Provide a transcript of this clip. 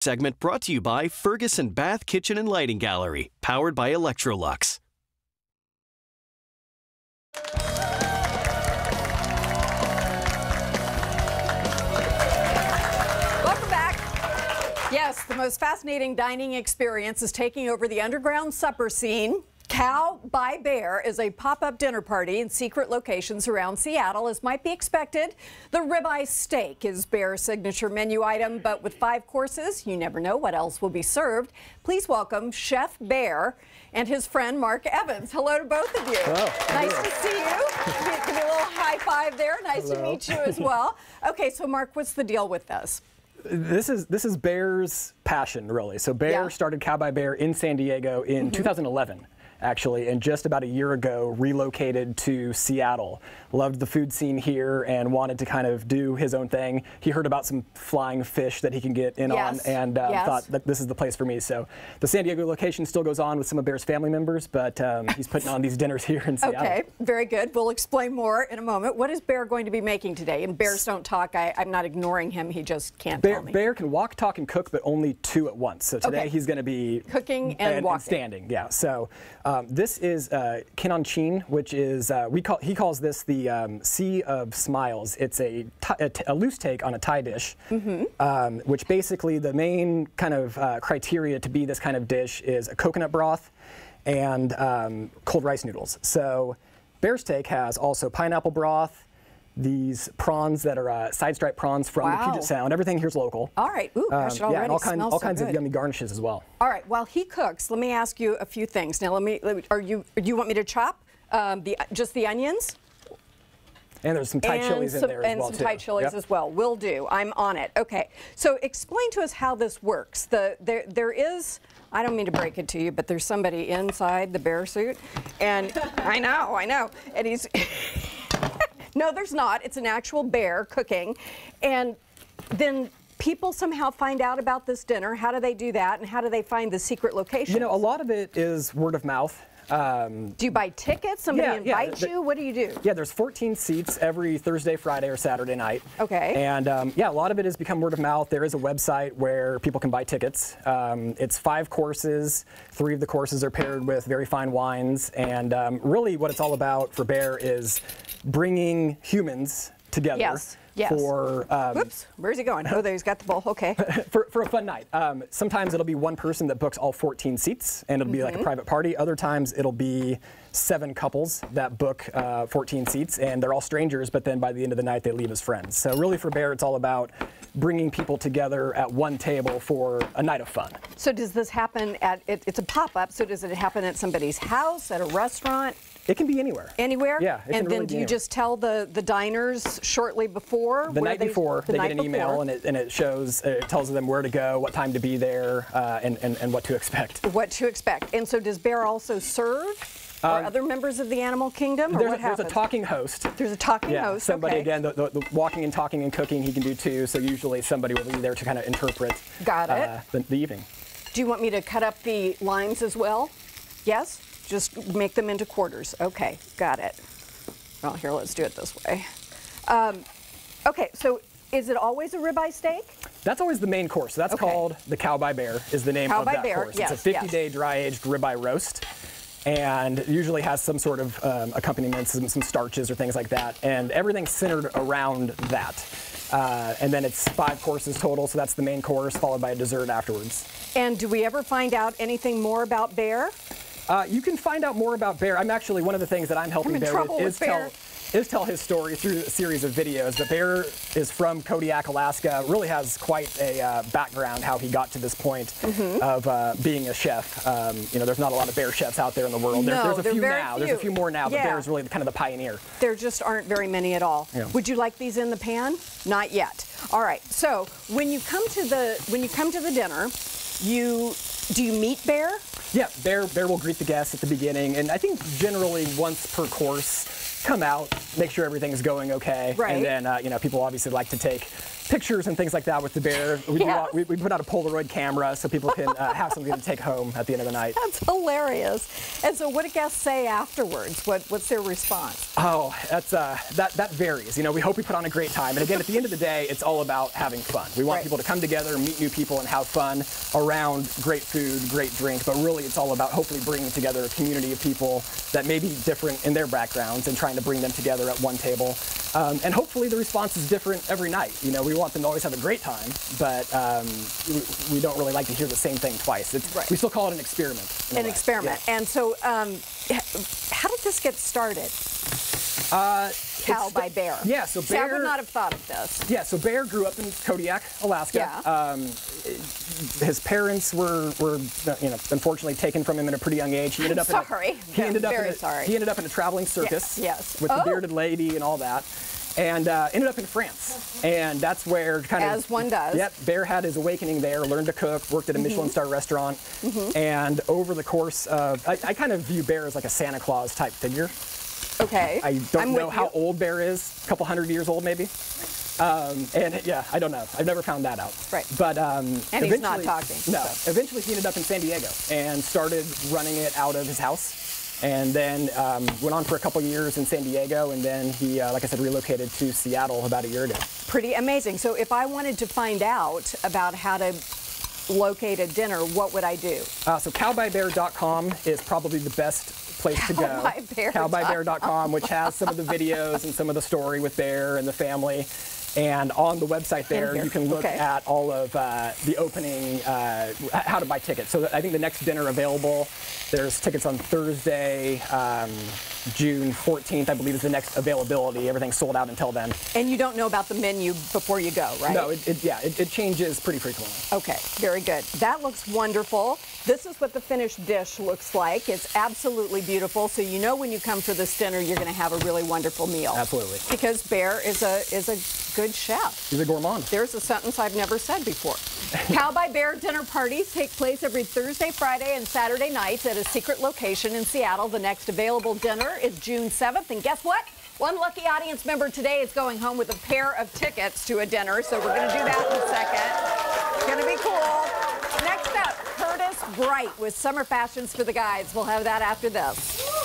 Segment brought to you by Ferguson Bath Kitchen and Lighting Gallery, powered by Electrolux. Welcome back. Yes, the most fascinating dining experience is taking over the underground supper scene. Cow by Bear is a pop-up dinner party in secret locations around Seattle. As might be expected, the ribeye steak is Bear's signature menu item, but with 5 courses, you never know what else will be served. Please welcome Chef Bear and his friend Mark Evans. Hello to both of you. Hello. Nice to see you. Give me a little high five there. Nice to meet you as well. Okay, so Mark, what's the deal with this? This is Bear's passion, really. So Bear started Cow by Bear in San Diego in 2011. Actually, and just about a year ago relocated to Seattle. Loved the food scene here and wanted to kind of do his own thing. He heard about some flying fish that he can get in on and thought that this is the place for me. So the San Diego location still goes on with some of Bear's family members, but he's putting on these dinners here in Seattle. Okay, very good. We'll explain more in a moment. What is Bear going to be making today? And Bears don't talk. I'm not ignoring him. He just can't tell me. Bear can walk, talk, and cook, but only 2 at once. So today he's going to be cooking and walking. And standing, yeah. So this is Kinonchin, which is he calls this the Sea of Smiles. It's a loose take on a Thai dish, which basically the main kind of criteria to be this kind of dish is a coconut broth and cold rice noodles. So Bear's Steak has also pineapple broth, these prawns that are side stripe prawns from the Puget Sound. Everything here's local. All right. Ooh, gosh, it already and all kinds of yummy garnishes as well. All right. While he cooks, let me ask you a few things. Now, do you want me to chop just the onions? And there's some Thai chilies in there as well, and some Thai chilies as well. Will do. I'm on it. Okay. So explain to us how this works. There is, I don't mean to break it to you, but there's somebody inside the bear suit, and I know, and he's. No, there's not. It's an actual bear cooking. And then people somehow find out about this dinner. How do they do that? And how do they find the secret location? You know, a lot of it is word of mouth. Do you buy tickets? Somebody invites you? What do you do? Yeah, there's 14 seats every Thursday, Friday, or Saturday night. Okay. And yeah, a lot of it has become word of mouth. There is a website where people can buy tickets. It's 5 courses. 3 of the courses are paired with very fine wines. And really what it's all about for Bear is bringing humans together. Yes. For whoops, where's he going? Oh, there he's got the bowl. Okay. for a fun night. Sometimes it'll be one person that books all 14 seats, and it'll be like a private party. Other times it'll be 7 couples that book 14 seats, and they're all strangers. But then by the end of the night, they leave as friends. So really, for Bear, it's all about bringing people together at one table for a night of fun. So does this happen at? It's a pop-up. So does it happen at somebody's house, at a restaurant? It can be anywhere. Anywhere? Yeah. And then do you just tell the diners shortly before? The night before, they get an email and it shows, it tells them where to go, what time to be there, and what to expect. What to expect. And so does Bear also serve? Or other members of the animal kingdom? Or what happens? There's a talking host. There's a talking host. Somebody, again, the walking and talking and cooking he can do too, so usually somebody will be there to kind of interpret the evening. Do you want me to cut up the limes as well? Yes? Just make them into quarters. Okay, got it. Well, here, let's do it this way. Okay, so is it always a ribeye steak? That's always the main course. So that's called the Cow by Bear is the name of that course. Yes, it's a 50-day dry-aged ribeye roast, and usually has some sort of accompaniment, some starches or things like that, and everything's centered around that. And then it's 5 courses total, so that's the main course, followed by a dessert afterwards. And do we ever find out anything more about Bear? You can find out more about Bear. I'm actually, one of the things that I'm helping Bear with is tell his story through a series of videos. But Bear is from Kodiak, Alaska, really has quite a background how he got to this point of being a chef. You know, there's not a lot of bear chefs out there in the world. No, there's a few now. There's a few more now, but Bear is really kind of the pioneer. There just aren't very many at all. Yeah. Would you like these in the pan? Not yet. All right. So when you come to the dinner, do you meet Bear? Yeah, Bear will greet the guests at the beginning, and I think generally once per course, come out, make sure everything's going okay. Right. And then, you know, people obviously like to take pictures and things like that with the bear. We put out a Polaroid camera so people can have something to take home at the end of the night. That's hilarious. And so what do guests say afterwards? What's their response? Oh, that varies. You know, we hope we put on a great time. And again, at the end of the day, it's all about having fun. We want people to come together, meet new people, and have fun around great food, great drink. But really, it's all about hopefully bringing together a community of people that may be different in their backgrounds and trying to bring them together at one table. And hopefully the response is different every night. You know, we want them to always have a great time, but we don't really like to hear the same thing twice. We still call it an experiment. An experiment. Yeah. And so how did this get started? Cow by Bear. Yeah, so Bear. I would not have thought of this. Yeah, so Bear grew up in Kodiak, Alaska. Yeah. His parents were, you know, unfortunately taken from him at a pretty young age. He ended up He ended up in a traveling circus. Yes. With the bearded lady and all that. And ended up in France. And that's where As one does. Yep, Bear had his awakening there, learned to cook, worked at a Michelin star restaurant. And over the course of, I kind of view Bear as like a Santa Claus type figure. Okay. I don't know how old Bear is, a couple hundred years old maybe. And yeah, I don't know. I've never found that out. Right. But and he's not talking. No. So. Eventually he ended up in San Diego and started running it out of his house. And then went on for a couple years in San Diego, and then he, like I said, relocated to Seattle about a year ago. Pretty amazing. So if I wanted to find out about how to locate a dinner, what would I do? So cowbybear.com is probably the best place to go. Cowbybear.com, which has some of the videos and some of the story with Bear and the family. And on the website there, you can look at all of the opening, how to buy tickets. So I think the next dinner available, there's tickets on Thursday, June 14th, I believe is the next availability. Everything's sold out until then. And you don't know about the menu before you go, right? No, it changes pretty frequently. Okay, very good. That looks wonderful. This is what the finished dish looks like. It's absolutely beautiful. So you know when you come for this dinner, you're going to have a really wonderful meal. Absolutely. Because Bear is a good chef. He's a gourmand. There's a sentence I've never said before. Cow by Bear dinner parties take place every Thursday, Friday, and Saturday nights at a secret location in Seattle. The next available dinner is June 7th. And guess what? One lucky audience member today is going home with a pair of tickets to a dinner. So we're going to do that in a second. It's going to be cool. Next up, Curtis Bright with Summer Fashions for the Guides. We'll have that after this.